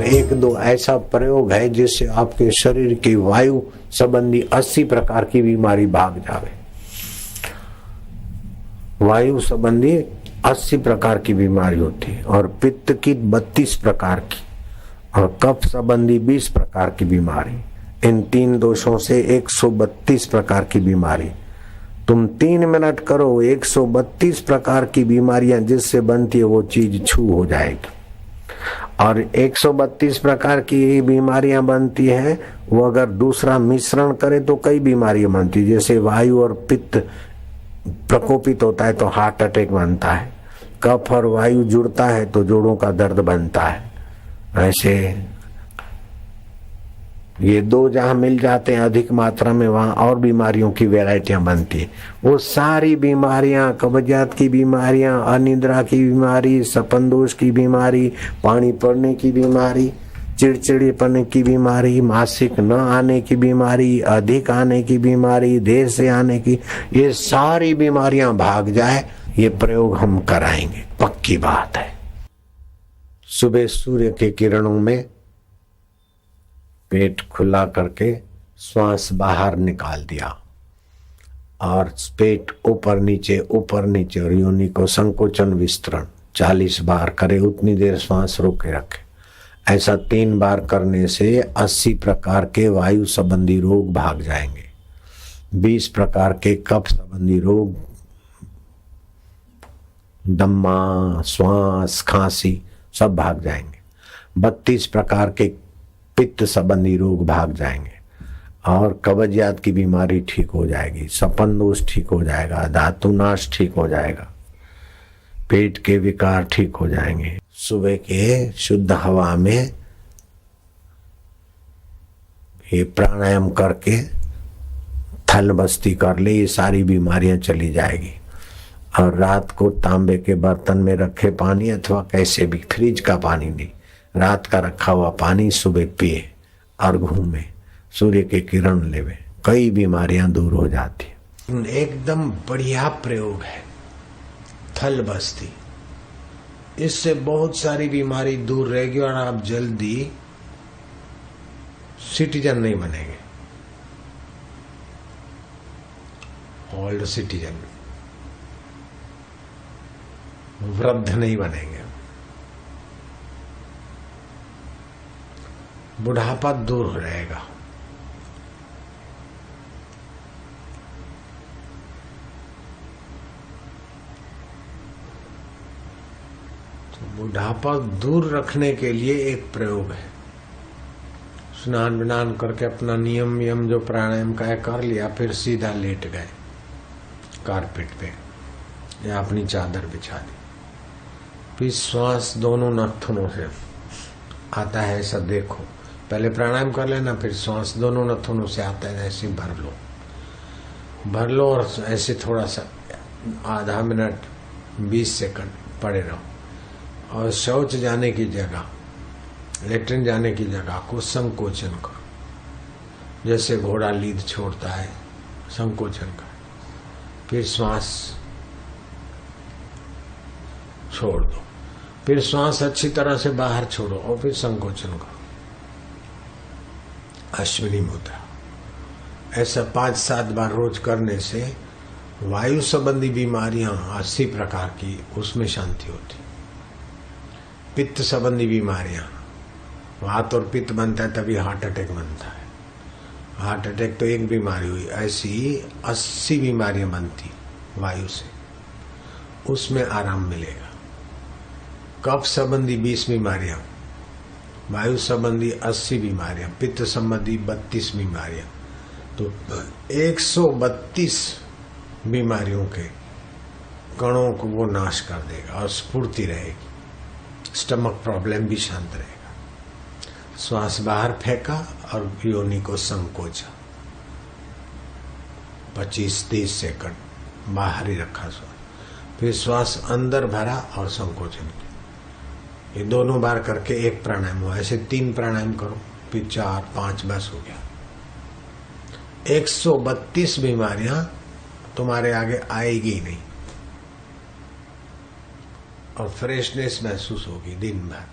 एक दो ऐसा प्रयोग है जिससे आपके शरीर की वायु संबंधी 80 प्रकार की बीमारी भाग जावे। वायु संबंधी 80 प्रकार की बीमारी होती है और पित्त की 32 प्रकार की और कफ संबंधी 20 प्रकार की बीमारी। इन 3 दोषों से 132 प्रकार की बीमारी। तुम 3 मिनट करो, 132 प्रकार की बीमारियां जिससे बनती है वो चीज छू हो जाएगी। और 132 प्रकार की बीमारियां बनती है, वो अगर दूसरा मिश्रण करे तो कई बीमारियां बनती, जैसे वायु और पित्त प्रकोपित होता है तो हार्ट अटैक बनता है, कफ और वायु जुड़ता है तो जोड़ों का दर्द बनता है। ऐसे ये दो जहां मिल जाते हैं अधिक मात्रा में, वहां और बीमारियों की वैरायटियां बनती है। वो सारी बीमारियां, कब्जियत की बीमारियां, अनिद्रा की बीमारी, सपन दोष की बीमारी, पानी पड़ने की बीमारी, चिड़चिड़ेपन की बीमारी, मासिक न आने की बीमारी, अधिक आने की बीमारी, देर से आने की, ये सारी बीमारियां भाग जाए। ये प्रयोग हम कराएंगे, पक्की बात है। सुबह सूर्य के किरणों में पेट खुला करके श्वास बाहर निकाल दिया और पेट ऊपर नीचे और योनि को संकोचन विस्तरण 40 बार करे, उतनी देर श्वास रोके रखे। ऐसा 3 बार करने से 80 प्रकार के वायु संबंधी रोग भाग जाएंगे, 20 प्रकार के कफ संबंधी रोग, दम्मा, श्वास, खांसी सब भाग जाएंगे, 32 प्रकार के पित्त संबंधी रोग भाग जाएंगे और कब्जियत की बीमारी ठीक हो जाएगी, सपन दोष ठीक हो जाएगा, धातु नाश ठीक हो जाएगा, पेट के विकार ठीक हो जाएंगे। सुबह के शुद्ध हवा में ये प्राणायाम करके थल बस्ती कर ले, ये सारी बीमारियां चली जाएगी। और रात को तांबे के बर्तन में रखे पानी अथवा कैसे भी, फ्रिज का पानी नहीं, रात का रखा हुआ पानी सुबह पिए और घूमे, सूर्य के किरण लेवे, कई बीमारियां दूर हो जाती है। एकदम बढ़िया प्रयोग है थल बस्ती, इससे बहुत सारी बीमारी दूर रहेगी और आप जल्दी सिटीजन नहीं बनेंगे, ओल्ड सिटीजन, वृद्ध नहीं बनेंगे, बुढ़ापा दूर हो जाएगा। तो बुढ़ापा दूर रखने के लिए एक प्रयोग है। स्नान विनान करके अपना नियम जो प्राणायाम का है कर लिया, फिर सीधा लेट गए कारपेट पे या अपनी चादर बिछा दी, फिर श्वास दोनों नाखूनों से आता है ऐसा देखो, पहले प्राणायाम कर लेना, फिर श्वास दोनों नाखूनों से आता है ऐसे भर लो और ऐसे थोड़ा सा आधा मिनट 20 सेकंड पड़े रहो और शौच जाने की जगह, लेटरिन जाने की जगह को संकोचन करो, जैसे घोड़ा लीद छोड़ता है, संकोचन करो, फिर श्वास छोड़ दो, फिर श्वास अच्छी तरह से बाहर छोड़ो और फिर संकोचन करो, अश्विनी मुद्रा। ऐसा 5-7 बार रोज करने से वायु संबंधी बीमारियां 80 प्रकार की उसमें शांति होती। पित्त संबंधी बीमारियां, वात और पित्त बनता है तभी हार्ट अटैक बनता है। हार्ट अटैक तो एक बीमारी हुई, ऐसी 80 बीमारियां बनती वायु से, उसमें आराम मिलेगा। कफ संबंधी 20 बीमारियां, वायु संबंधी 80 बीमारियां, पित्त संबंधी 32 बीमारियां, तो 132 बीमारियों के कणों को वो नाश कर देगा और स्फूर्ति रहेगी। स्टमक प्रॉब्लम भी शांत रहेगा। श्वास बाहर फेंका और योनि को संकोचा, 25-30 सेकंड बाहर ही रखा श्वास, फिर श्वास अंदर भरा और संकोचन किया। ये दोनों बार करके एक प्राणायाम हुआ, ऐसे 3 प्राणायाम करो, फिर 4-5 बस हो गया। 132 बीमारियां तुम्हारे आगे आएगी नहीं और फ्रेशनेस महसूस होगी दिन भर।